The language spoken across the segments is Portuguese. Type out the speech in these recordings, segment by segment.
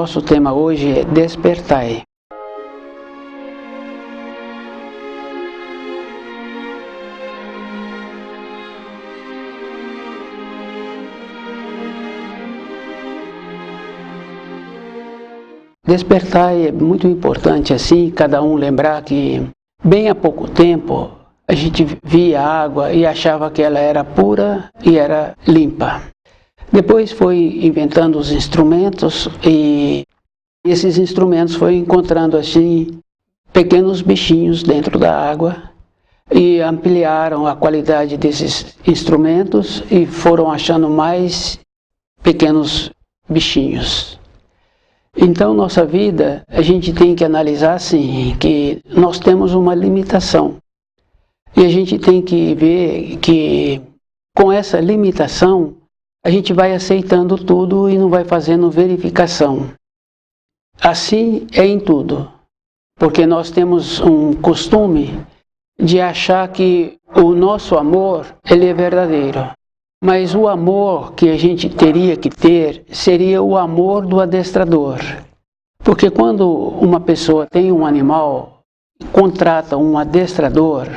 nosso tema hoje é Despertai. Despertai é muito importante assim, cada um lembrar que bem há pouco tempo a gente via a água e achava que ela era pura e era limpa. Depois foi inventando os instrumentos e esses instrumentos foi encontrando assim pequenos bichinhos dentro da água e ampliaram a qualidade desses instrumentos e foram achando mais pequenos bichinhos. Então, nossa vida, a gente tem que analisar assim, que nós temos uma limitação. E a gente tem que ver que com essa limitação, a gente vai aceitando tudo e não vai fazendo verificação. Assim é em tudo, porque nós temos um costume de achar que o nosso amor, ele é verdadeiro. Mas o amor que a gente teria que ter seria o amor do adestrador. Porque quando uma pessoa tem um animal, contrata um adestrador,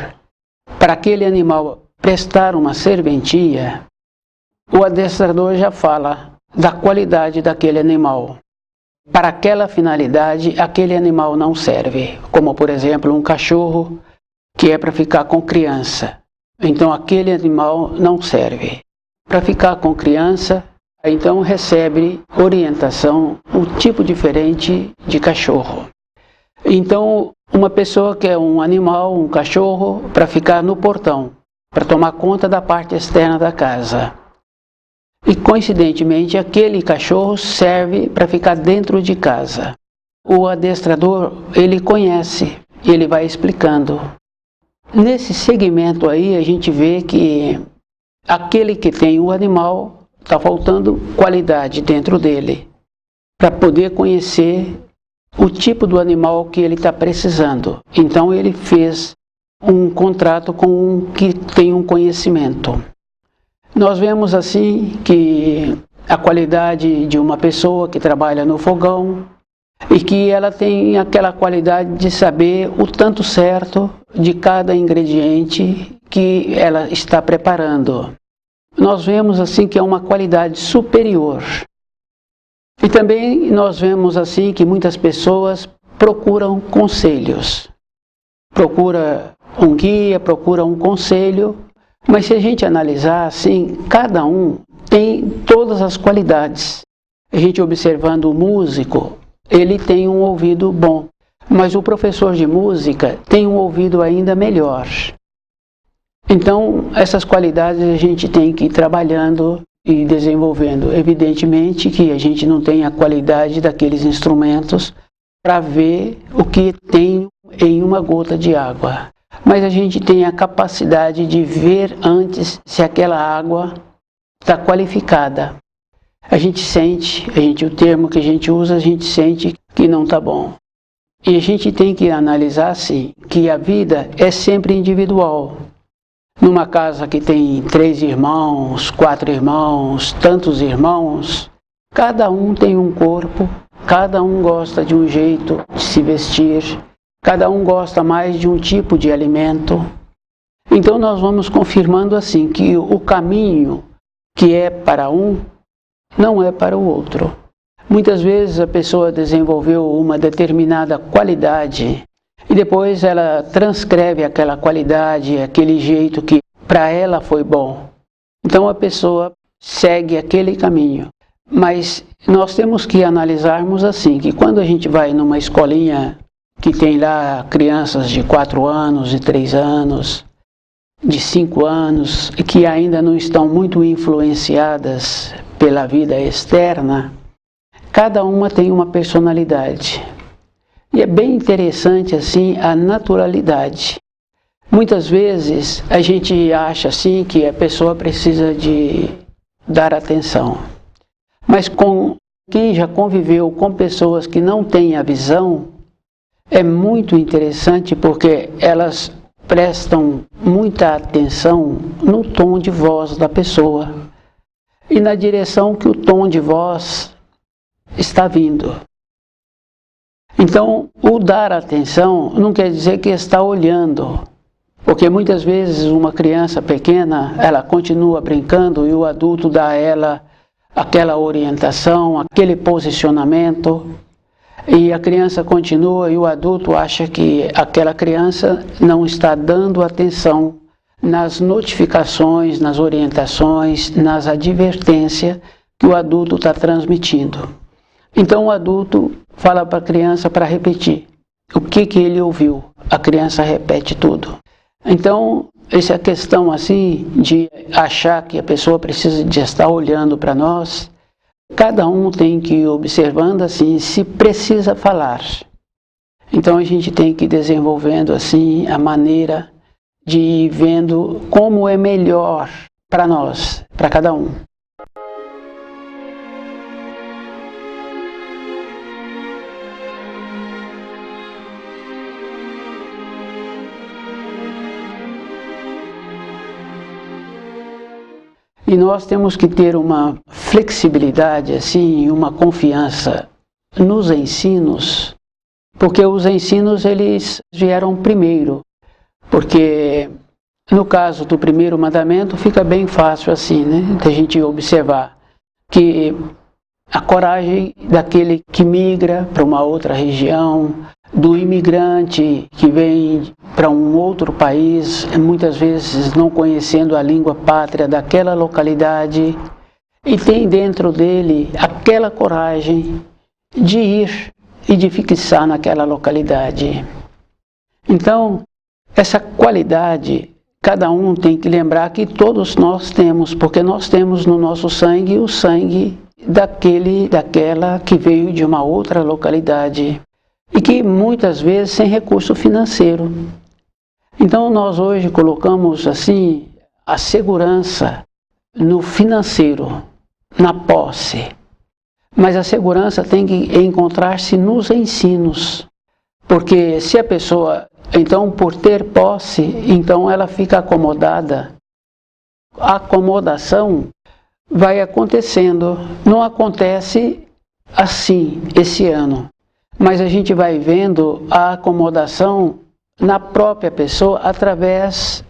para aquele animal prestar uma serventia, o adestrador já fala da qualidade daquele animal. Para aquela finalidade, aquele animal não serve. Como, por exemplo, um cachorro que é para ficar com criança. Então, aquele animal não serve. Para ficar com criança, então recebe orientação, um tipo diferente de cachorro. Então, uma pessoa quer um animal, um cachorro, para ficar no portão, para tomar conta da parte externa da casa. E, coincidentemente, aquele cachorro serve para ficar dentro de casa. O adestrador, ele conhece, e ele vai explicando. Nesse segmento aí, a gente vê que aquele que tem o animal, está faltando qualidade dentro dele, para poder conhecer o tipo do animal que ele está precisando. Então ele fez um contrato com um que tem um conhecimento. Nós vemos assim que a qualidade de uma pessoa que trabalha no fogão e que ela tem aquela qualidade de saber o tanto certo de cada ingrediente que ela está preparando. Nós vemos assim que é uma qualidade superior. E também nós vemos assim que muitas pessoas procuram conselhos. Procura um guia, procura um conselho, mas se a gente analisar assim, cada um tem todas as qualidades. A gente observando o músico, ele tem um ouvido bom, mas o professor de música tem um ouvido ainda melhor. Então, essas qualidades a gente tem que ir trabalhando e desenvolvendo. Evidentemente que a gente não tem a qualidade daqueles instrumentos para ver o que tem em uma gota de água. Mas a gente tem a capacidade de ver antes se aquela água está qualificada. A gente sente, o termo que a gente usa, a gente sente que não está bom. E a gente tem que analisar assim, que a vida é sempre individual. Numa casa que tem 3 irmãos, 4 irmãos, tantos irmãos, cada um tem um corpo, cada um gosta de um jeito de se vestir, cada um gosta mais de um tipo de alimento. Então nós vamos confirmando assim que o caminho que é para um, não é para o outro. Muitas vezes a pessoa desenvolveu uma determinada qualidade e depois ela transcreve aquela qualidade, aquele jeito que para ela foi bom. Então a pessoa segue aquele caminho. Mas nós temos que analisarmos assim, que quando a gente vai numa escolinha que tem lá crianças de 4 anos, de 3 anos, de 5 anos, que ainda não estão muito influenciadas pela vida externa, cada uma tem uma personalidade. E é bem interessante assim a naturalidade. Muitas vezes a gente acha assim que a pessoa precisa de dar atenção. Mas com quem já conviveu com pessoas que não têm a visão, é muito interessante porque elas prestam muita atenção no tom de voz da pessoa e na direção que o tom de voz está vindo. Então, o dar atenção não quer dizer que está olhando, porque muitas vezes uma criança pequena, ela continua brincando e o adulto dá a ela aquela orientação, aquele posicionamento, e a criança continua e o adulto acha que aquela criança não está dando atenção nas notificações, nas orientações, nas advertências que o adulto está transmitindo. Então o adulto fala para a criança para repetir o que ele ouviu. A criança repete tudo. Então, essa é a questão assim de achar que a pessoa precisa de estar olhando para nós. Cada um tem que ir observando assim se precisa falar. Então a gente tem que ir desenvolvendo assim a maneira de ir vendo como é melhor para nós, para cada um. E nós temos que ter uma flexibilidade, assim, uma confiança nos ensinos, porque os ensinos eles vieram primeiro. Porque no caso do primeiro mandamento fica bem fácil assim, né? Da gente observar que a coragem daquele que migra para uma outra região, do imigrante que vem para um outro país, muitas vezes não conhecendo a língua pátria daquela localidade, e tem dentro dele aquela coragem de ir e de fixar naquela localidade. Então, essa qualidade, cada um tem que lembrar que todos nós temos, porque nós temos no nosso sangue o sangue daquela que veio de uma outra localidade e que muitas vezes sem recurso financeiro. Então nós hoje colocamos assim a segurança no financeiro, na posse. Mas a segurança tem que encontrar-se nos ensinos. Porque se a pessoa, então por ter posse, então ela fica acomodada. A acomodação vai acontecendo. Não acontece assim esse ano. Mas a gente vai vendo a acomodação na própria pessoa através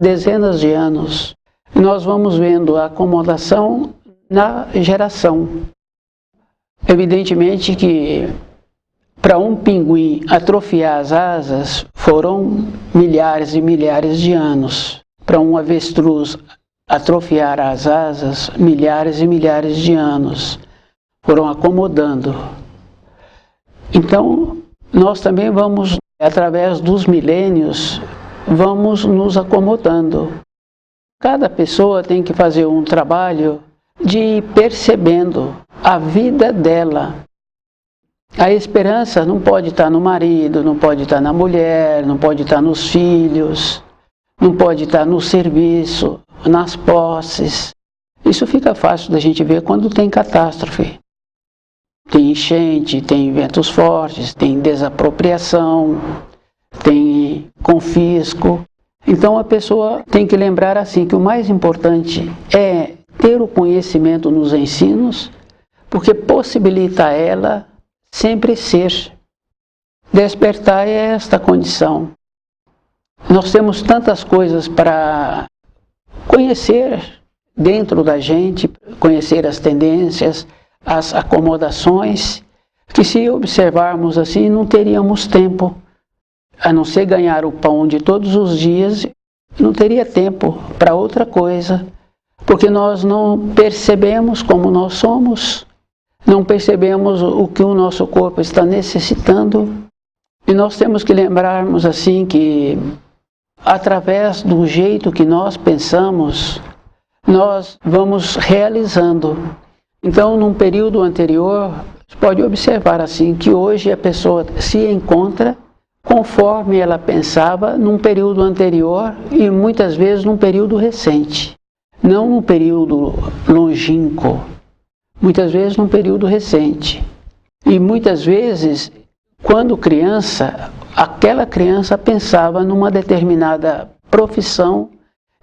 de dezenas de anos. Nós vamos vendo a acomodação na geração. Evidentemente que para um pinguim atrofiar as asas foram milhares e milhares de anos. Para um avestruz atrofiar as asas, milhares e milhares de anos. Foram acomodando. Então, nós também vamos, através dos milênios, vamos nos acomodando. Cada pessoa tem que fazer um trabalho de ir percebendo a vida dela. A esperança não pode estar no marido, não pode estar na mulher, não pode estar nos filhos, não pode estar no serviço, nas posses. Isso fica fácil da gente ver quando tem catástrofe. Tem enchente, tem ventos fortes, tem desapropriação, tem confisco. Então a pessoa tem que lembrar assim que o mais importante é ter o conhecimento nos ensinos, porque possibilita a ela sempre ser. Despertar é esta condição. Nós temos tantas coisas para conhecer dentro da gente, conhecer as tendências, as acomodações, que se observarmos assim não teríamos tempo, a não ser ganhar o pão de todos os dias, não teria tempo para outra coisa, porque nós não percebemos como nós somos, não percebemos o que o nosso corpo está necessitando, e nós temos que lembrarmos assim que através do jeito que nós pensamos, nós vamos realizando. Então, num período anterior, você pode observar assim que hoje a pessoa se encontra conforme ela pensava num período anterior e muitas vezes num período recente. Não num período longínquo, muitas vezes num período recente. E muitas vezes, quando criança, aquela criança pensava numa determinada profissão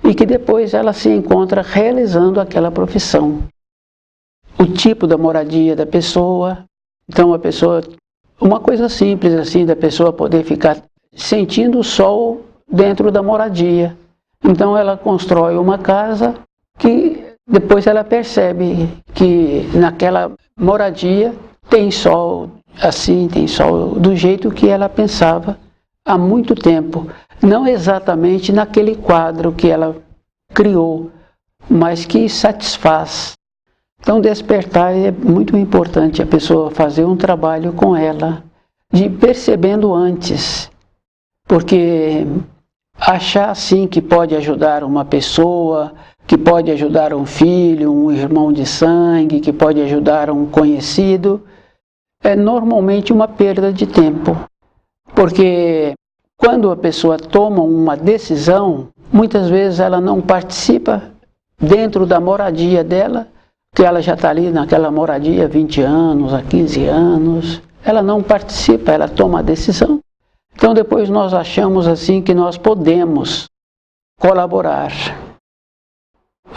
e que depois ela se encontra realizando aquela profissão. O tipo da moradia da pessoa. Então a pessoa uma coisa simples assim, da pessoa poder ficar sentindo o sol dentro da moradia. Então ela constrói uma casa que depois ela percebe que naquela moradia tem sol assim, tem sol do jeito que ela pensava há muito tempo. Não exatamente naquele quadro que ela criou, mas que satisfaz. Então despertar é muito importante a pessoa fazer um trabalho com ela, de percebendo antes, porque achar assim que pode ajudar uma pessoa, que pode ajudar um filho, um irmão de sangue, que pode ajudar um conhecido, é normalmente uma perda de tempo. Porque quando a pessoa toma uma decisão, muitas vezes ela não participa dentro da moradia dela, que ela já está ali naquela moradia há 20 anos, há 15 anos, ela não participa, ela toma a decisão. Então depois nós achamos assim que nós podemos colaborar.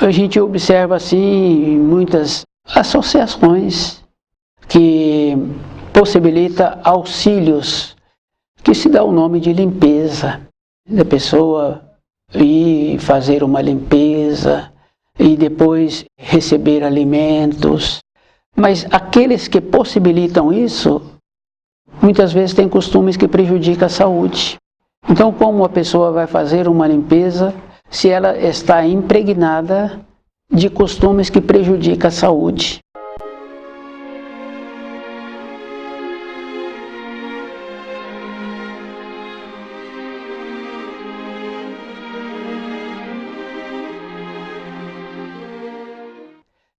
A gente observa assim muitas associações que possibilita auxílios, que se dá o nome de limpeza, da pessoa ir fazer uma limpeza e depois receber alimentos. Mas aqueles que possibilitam isso, muitas vezes têm costumes que prejudicam a saúde. Então, como a pessoa vai fazer uma limpeza se ela está impregnada de costumes que prejudicam a saúde?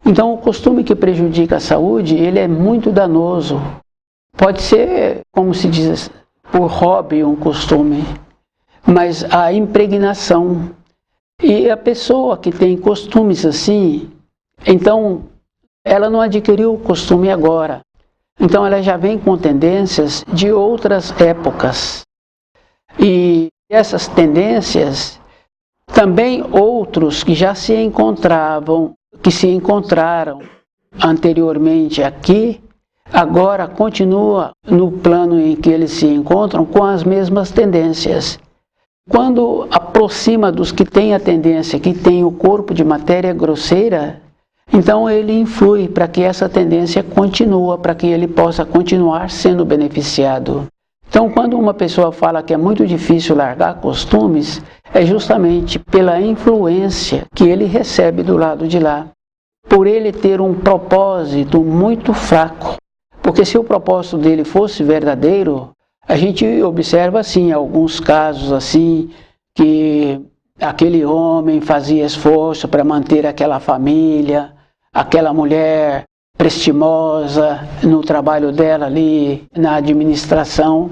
Então, o costume que prejudica a saúde, ele é muito danoso. Pode ser, como se diz, por hobby um costume, mas a impregnação. E a pessoa que tem costumes assim, então ela não adquiriu o costume agora. Então ela já vem com tendências de outras épocas. E essas tendências, também outros que já se encontravam, que se encontraram anteriormente aqui, agora continua no plano em que eles se encontram com as mesmas tendências. Quando aproxima dos que têm a tendência, que tem o corpo de matéria grosseira, então ele influi para que essa tendência continue, para que ele possa continuar sendo beneficiado. Então, quando uma pessoa fala que é muito difícil largar costumes, é justamente pela influência que ele recebe do lado de lá, por ele ter um propósito muito fraco. Porque se o propósito dele fosse verdadeiro, a gente observa assim, alguns casos assim, que aquele homem fazia esforço para manter aquela família, aquela mulher prestimosa no trabalho dela ali, na administração.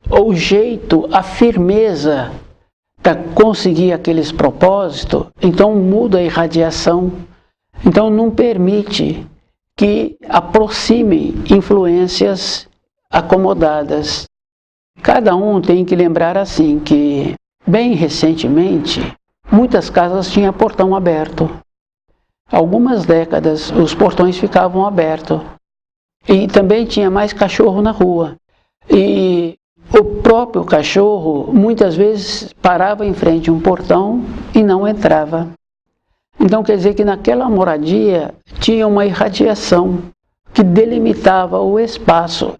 O jeito, a firmeza para conseguir aqueles propósitos, então muda a irradiação. Então não permite que aproxime influências acomodadas. Cada um tem que lembrar assim que, bem recentemente, muitas casas tinham portão aberto. Algumas décadas os portões ficavam abertos. E também tinha mais cachorro na rua. E o próprio cachorro muitas vezes parava em frente a um portão e não entrava. Então quer dizer que naquela moradia tinha uma irradiação que delimitava o espaço.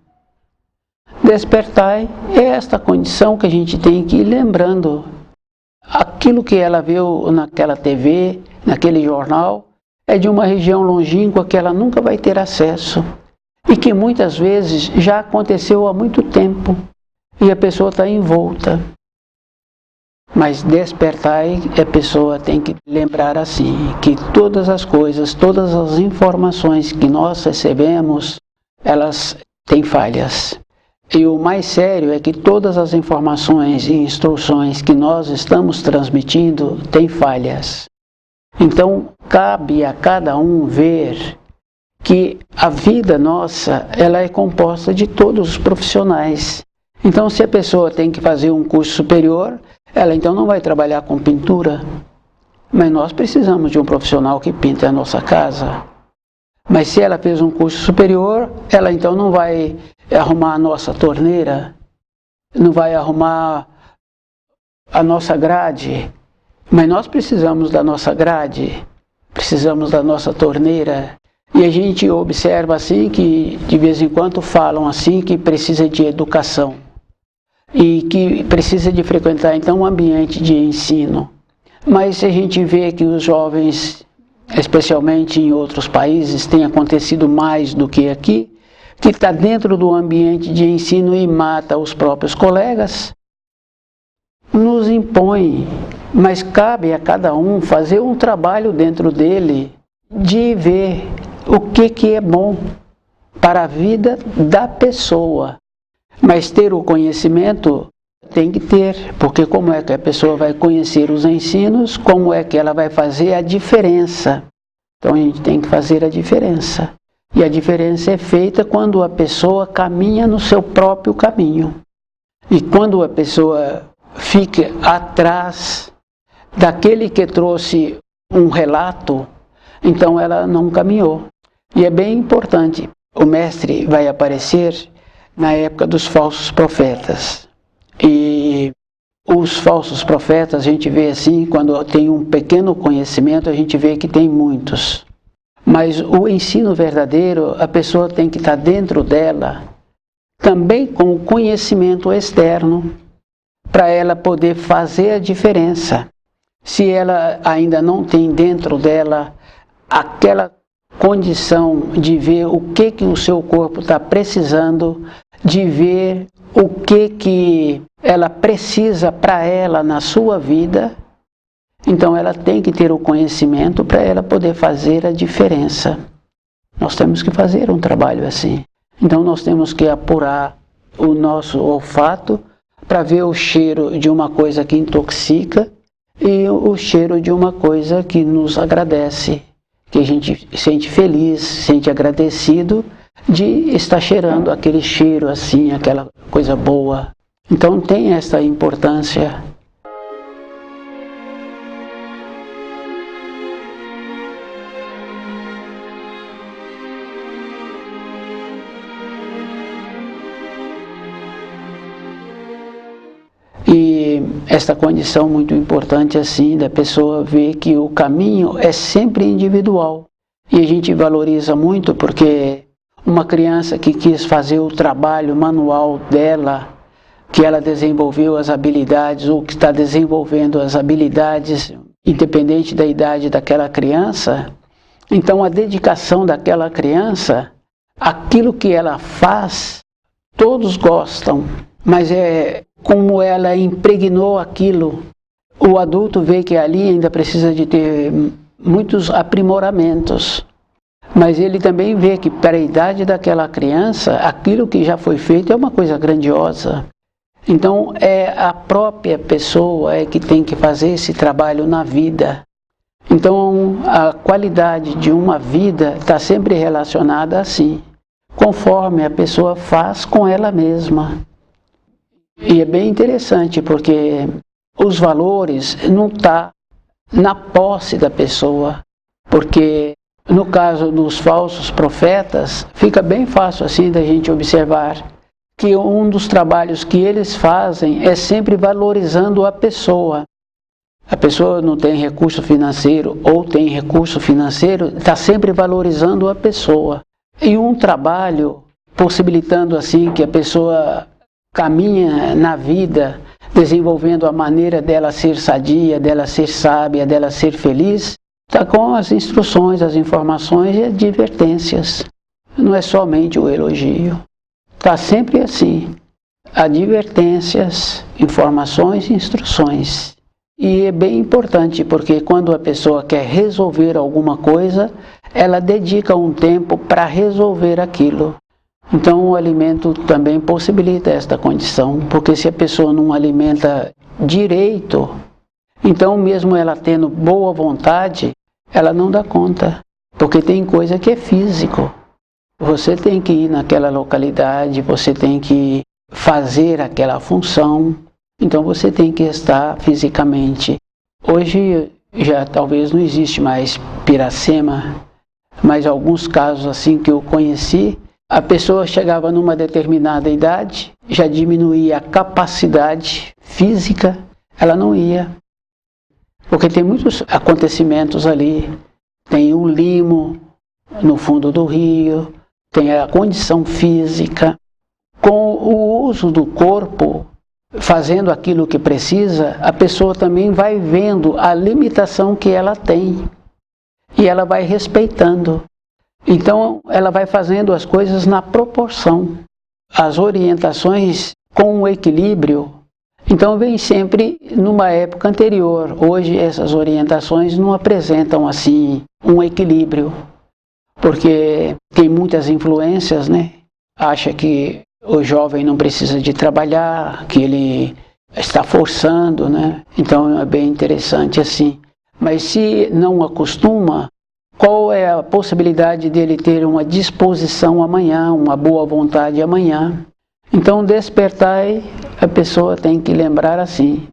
Despertai é esta condição que a gente tem que ir lembrando. Aquilo que ela viu naquela TV, naquele jornal, é de uma região longínqua que ela nunca vai ter acesso. E que muitas vezes já aconteceu há muito tempo. E a pessoa está envolta. Mas despertai, a pessoa tem que lembrar assim, que todas as coisas, todas as informações que nós recebemos, elas têm falhas. E o mais sério é que todas as informações e instruções que nós estamos transmitindo têm falhas. Então, cabe a cada um ver que a vida nossa, ela é composta de todos os profissionais. Então, se a pessoa tem que fazer um curso superior, ela então não vai trabalhar com pintura. Mas nós precisamos de um profissional que pinte a nossa casa. Mas se ela fez um curso superior, ela então não vai arrumar a nossa torneira, não vai arrumar a nossa grade, mas nós precisamos da nossa grade, precisamos da nossa torneira. E a gente observa assim que de vez em quando falam assim que precisa de educação e que precisa de frequentar então um ambiente de ensino. Mas a gente vê que os jovens, especialmente em outros países, tem acontecido mais do que aqui, que está dentro do ambiente de ensino e mata os próprios colegas, nos impõe, mas cabe a cada um fazer um trabalho dentro dele de ver o que é bom para a vida da pessoa. Mas ter o conhecimento tem que ter, porque como é que a pessoa vai conhecer os ensinos, como é que ela vai fazer a diferença? Então a gente tem que fazer a diferença. E a diferença é feita quando a pessoa caminha no seu próprio caminho. E quando a pessoa fica atrás daquele que trouxe um relato, então ela não caminhou. E é bem importante. O mestre vai aparecer na época dos falsos profetas. E os falsos profetas, a gente vê assim, quando tem um pequeno conhecimento, a gente vê que tem muitos. Mas o ensino verdadeiro, a pessoa tem que estar dentro dela, também com o conhecimento externo, para ela poder fazer a diferença. Se ela ainda não tem dentro dela aquela condição de ver o que o seu corpo está precisando, de ver o que ela precisa para ela na sua vida, então ela tem que ter o conhecimento para ela poder fazer a diferença. Nós temos que fazer um trabalho assim. Então nós temos que apurar o nosso olfato para ver o cheiro de uma coisa que intoxica e o cheiro de uma coisa que nos agradece, que a gente sente feliz, sente agradecido de estar cheirando aquele cheiro assim, aquela coisa boa. Então tem essa importância. E esta condição muito importante assim, da pessoa ver que o caminho é sempre individual. E a gente valoriza muito porque uma criança que quis fazer o trabalho manual dela, que ela desenvolveu as habilidades ou que está desenvolvendo as habilidades, independente da idade daquela criança, então a dedicação daquela criança, aquilo que ela faz, todos gostam, mas é como ela impregnou aquilo. O adulto vê que ali ainda precisa de ter muitos aprimoramentos, mas ele também vê que para a idade daquela criança, aquilo que já foi feito é uma coisa grandiosa. Então é a própria pessoa que tem que fazer esse trabalho na vida. Então a qualidade de uma vida está sempre relacionada assim, conforme a pessoa faz com ela mesma. E é bem interessante porque os valores não estão na posse da pessoa, porque no caso dos falsos profetas, fica bem fácil assim da gente observar que um dos trabalhos que eles fazem é sempre valorizando a pessoa. A pessoa não tem recurso financeiro ou tem recurso financeiro, está sempre valorizando a pessoa. E um trabalho possibilitando assim que a pessoa caminha na vida, desenvolvendo a maneira dela ser sadia, dela ser sábia, dela ser feliz, está com as instruções, as informações e advertências. Não é somente o elogio. Está sempre assim, advertências, informações e instruções. E é bem importante porque quando a pessoa quer resolver alguma coisa, ela dedica um tempo para resolver aquilo. Então o alimento também possibilita esta condição, porque se a pessoa não alimenta direito, então mesmo ela tendo boa vontade, ela não dá conta, porque tem coisa que é físico. Você tem que ir naquela localidade, você tem que fazer aquela função, então você tem que estar fisicamente. Hoje já talvez não existe mais Piracema, mas alguns casos assim que eu conheci, a pessoa chegava numa determinada idade, já diminuía a capacidade física, ela não ia. Porque tem muitos acontecimentos ali, tem o limo no fundo do rio, tem a condição física. Com o uso do corpo, fazendo aquilo que precisa, a pessoa também vai vendo a limitação que ela tem e ela vai respeitando. Então, ela vai fazendo as coisas na proporção. As orientações com o equilíbrio, então vem sempre numa época anterior. Hoje essas orientações não apresentam assim um equilíbrio, porque tem muitas influências, né? Acha que o jovem não precisa de trabalhar, que ele está forçando, né? Então é bem interessante assim. Mas se não acostuma, qual é a possibilidade dele ter uma disposição amanhã, uma boa vontade amanhã? Então, despertar, a pessoa tem que lembrar assim,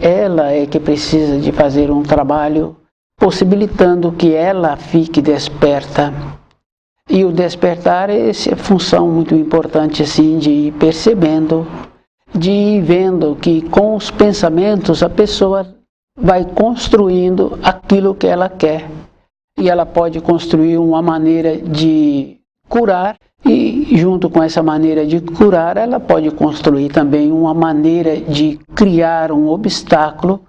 ela é que precisa de fazer um trabalho possibilitando que ela fique desperta. E o despertar é essa função muito importante assim, de ir percebendo, de ir vendo que com os pensamentos a pessoa vai construindo aquilo que ela quer. E ela pode construir uma maneira de curar, e junto com essa maneira de curar, ela pode construir também uma maneira de criar um obstáculo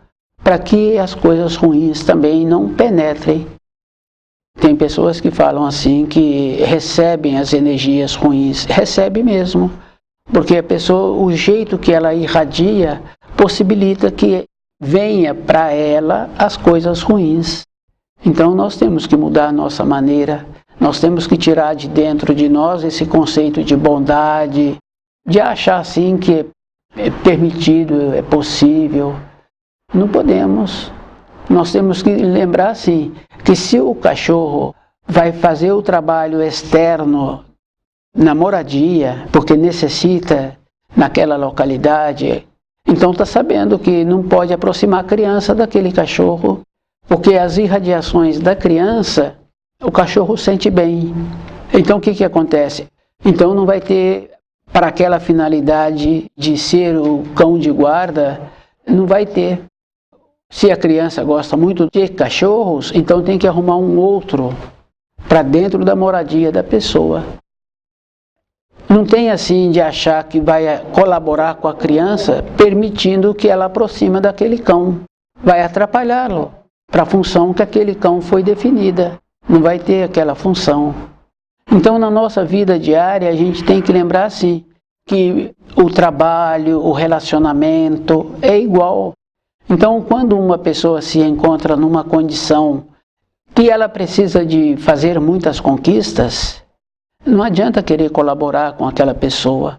para que as coisas ruins também não penetrem. Tem pessoas que falam assim, que recebem as energias ruins, recebe mesmo, porque a pessoa, o jeito que ela irradia, possibilita que venha para ela as coisas ruins. Então nós temos que mudar a nossa maneira, nós temos que tirar de dentro de nós esse conceito de bondade, de achar assim que é permitido, é possível. Não podemos. Nós temos que lembrar assim, que se o cachorro vai fazer o trabalho externo na moradia, porque necessita naquela localidade, então está sabendo que não pode aproximar a criança daquele cachorro, porque as irradiações da criança, o cachorro sente bem. Então o que acontece? Então não vai ter, para aquela finalidade de ser o cão de guarda, não vai ter. Se a criança gosta muito de cachorros, então tem que arrumar um outro para dentro da moradia da pessoa. Não tem assim de achar que vai colaborar com a criança, permitindo que ela aproxime daquele cão. Vai atrapalhá-lo para a função que aquele cão foi definida. Não vai ter aquela função. Então, na nossa vida diária, a gente tem que lembrar assim, que o trabalho, o relacionamento é igual. Então, quando uma pessoa se encontra numa condição que ela precisa de fazer muitas conquistas, não adianta querer colaborar com aquela pessoa.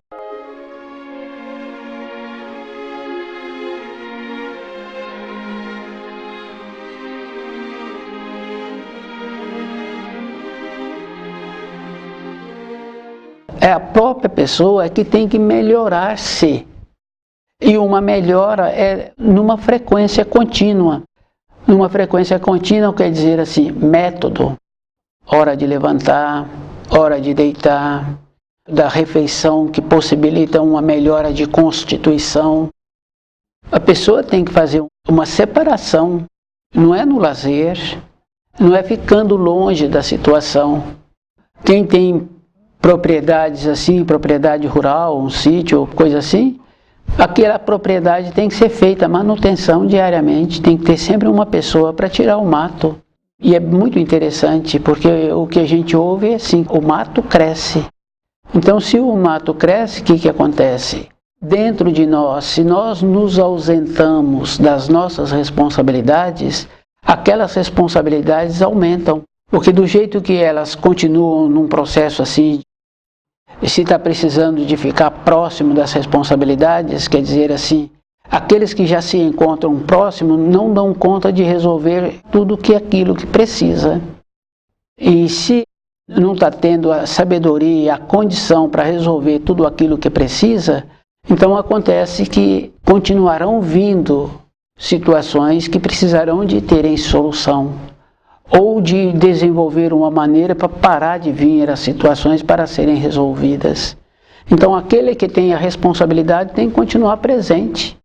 É a própria pessoa que tem que melhorar-se. E uma melhora é numa frequência contínua. Numa frequência contínua quer dizer assim, método. Hora de levantar, hora de deitar, da refeição que possibilita uma melhora de constituição. A pessoa tem que fazer uma separação. Não é no lazer, não é ficando longe da situação. Quem tem propriedades assim, propriedade rural, um sítio, coisa assim, aquela propriedade tem que ser feita a manutenção diariamente, tem que ter sempre uma pessoa para tirar o mato. E é muito interessante, porque o que a gente ouve é assim, o mato cresce. Então, se o mato cresce, o que acontece? Dentro de nós, se nós nos ausentamos das nossas responsabilidades, aquelas responsabilidades aumentam. Porque do jeito que elas continuam num processo assim, se está precisando de ficar próximo das responsabilidades, quer dizer assim, aqueles que já se encontram próximos não dão conta de resolver tudo aquilo que precisa. E se não está tendo a sabedoria e a condição para resolver tudo aquilo que precisa, então acontece que continuarão vindo situações que precisarão de terem solução. ou de desenvolver uma maneira para parar de vir as situações para serem resolvidas. Então aquele que tem a responsabilidade tem que continuar presente.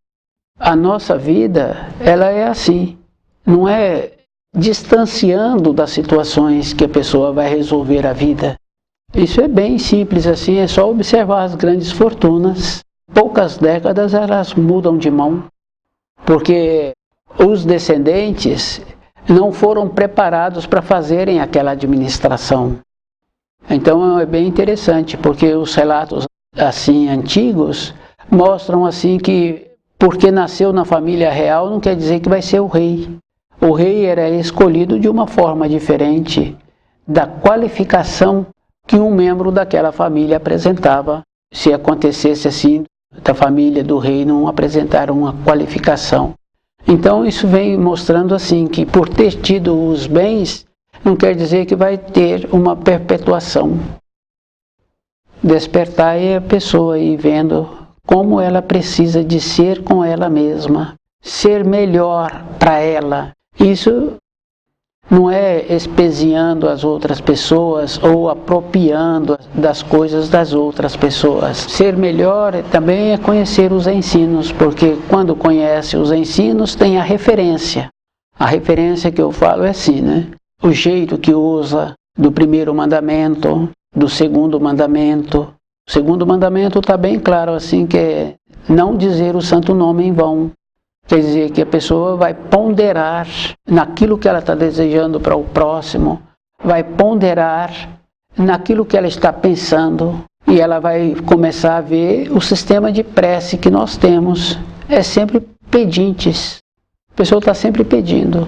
A nossa vida, ela é assim, não é distanciando das situações que a pessoa vai resolver a vida. Isso é bem simples assim, é só observar as grandes fortunas. Poucas décadas elas mudam de mão, porque os descendentes não foram preparados para fazerem aquela administração. Então é bem interessante, porque os relatos assim antigos mostram assim que porque nasceu na família real não quer dizer que vai ser o rei. O rei era escolhido de uma forma diferente da qualificação que um membro daquela família apresentava. Se acontecesse assim, da família do rei não apresentar uma qualificação. Então isso vem mostrando assim que por ter tido os bens, não quer dizer que vai ter uma perpetuação. Despertar é a pessoa aí vendo como ela precisa de ser com ela mesma, ser melhor para ela. Isso não é espezinhando as outras pessoas ou apropriando das coisas das outras pessoas. Ser melhor também é conhecer os ensinos, porque quando conhece os ensinos tem a referência. A referência que eu falo é assim, né? O jeito que usa do primeiro mandamento, do segundo mandamento. O segundo mandamento está bem claro assim, que é não dizer o santo nome em vão. Quer dizer que a pessoa vai ponderar naquilo que ela está desejando para o próximo, vai ponderar naquilo que ela está pensando e ela vai começar a ver o sistema de prece que nós temos. É sempre pedintes. A pessoa está sempre pedindo.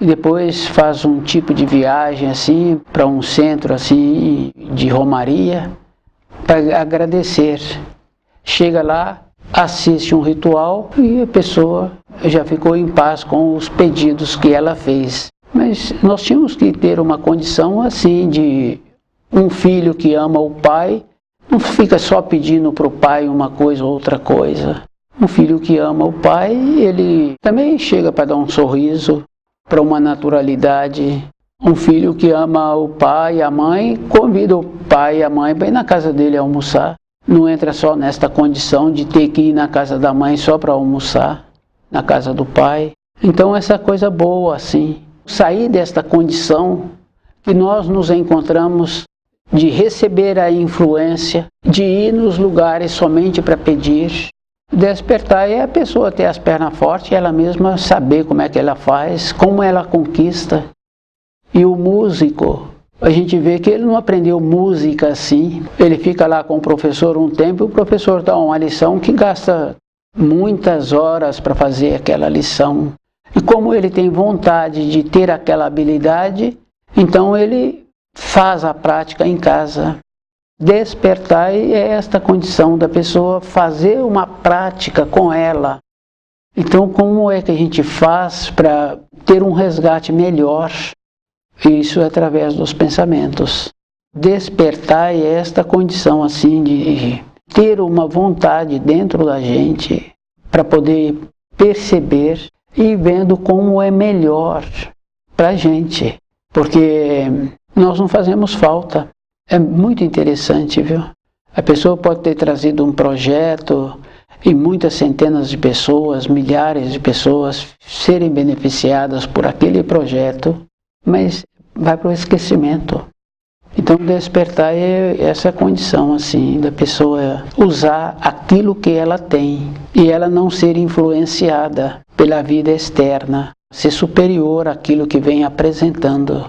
E depois faz um tipo de viagem assim para um centro assim de romaria para agradecer. Chega lá, assiste um ritual e a pessoa já ficou em paz com os pedidos que ela fez. Mas nós tínhamos que ter uma condição assim de um filho que ama o pai, não fica só pedindo para o pai uma coisa ou outra coisa. Um filho que ama o pai, ele também chega para dar um sorriso, para uma naturalidade. Um filho que ama o pai e a mãe, convida o pai e a mãe para ir na casa dele almoçar. Não entra só nesta condição de ter que ir na casa da mãe só para almoçar, na casa do pai. Então essa coisa boa assim, sair desta condição que nós nos encontramos de receber a influência, de ir nos lugares somente para pedir. Despertar é a pessoa ter as pernas fortes, ela mesma saber como é que ela faz, como ela conquista. E o músico, a gente vê que ele não aprendeu música assim. Ele fica lá com o professor um tempo e o professor dá uma lição que gasta muitas horas para fazer aquela lição. E como ele tem vontade de ter aquela habilidade, então ele faz a prática em casa. Despertar é esta condição da pessoa fazer uma prática com ela. Então como é que a gente faz para ter um resgate melhor? Isso é através dos pensamentos. Despertar é esta condição assim de ter uma vontade dentro da gente para poder perceber e vendo como é melhor para a gente. Porque nós não fazemos falta. É muito interessante, viu? A pessoa pode ter trazido um projeto e muitas centenas de pessoas, milhares de pessoas serem beneficiadas por aquele projeto, mas vai para o esquecimento. Então despertar é essa condição assim da pessoa usar aquilo que ela tem e ela não ser influenciada pela vida externa, ser superior àquilo que vem apresentando.